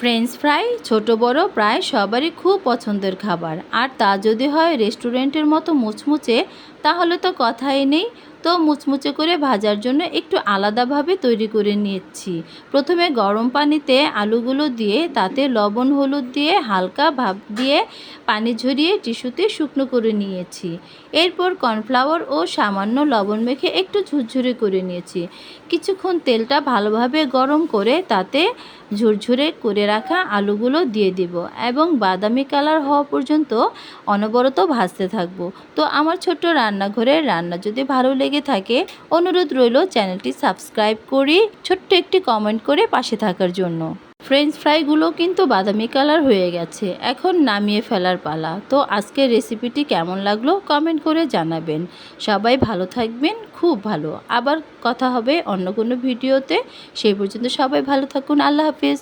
French fry ছোট বড় প্রায় সবারই খুব পছন্দের খাবার। আর তা যদি হয় রেস্টুরেন্টের মতো মুচমুচে, তাহলে তো কথাই নেই। তো মুচমুচে করে ভাজার জন্য একটু আলাদাভাবে তৈরি করে নিচ্ছি। প্রথমে গরম পানিতে আলুগুলো দিয়ে তাতে লবণ হলুদ দিয়ে হালকা ভাপ দিয়ে পানি ঝরিয়ে টিস্যুতে শুকনো করে নিয়েছি। এরপর কর্নফ্লাওয়ার ও সামান্য লবণ মেখে একটু ঝুরঝুরে করে নিয়েছি। কিছুক্ষণ তেলটা ভালোভাবে গরম করে তাতে ঝুরঝুরে করে রাখা আলুগুলো দিয়ে দিব এবং বাদামি কালার হওয়া পর্যন্ত অনবরত ভাজতে থাকবো। তো আমার ছোট্ট রান্নাঘরের রান্না যদি ভালো লেগে থাকে, অনুরোধ রইল চ্যানেলটি সাবস্ক্রাইব করি, ছোট্ট একটি কমেন্ট করে পাশে থাকার জন্য। ফ্রেঞ্চ ফ্রাইগুলো কিন্তু বাদামি কালার হয়ে গেছে, এখন নামিয়ে ফেলার পালা। তো আজকের রেসিপিটি কেমন লাগলো কমেন্ট করে জানাবেন। সবাই ভালো থাকবেন, খুব ভালো। আবার কথা হবে অন্য কোনো ভিডিওতে। সেই পর্যন্ত সবাই ভালো থাকুন। আল্লাহ হাফিজ।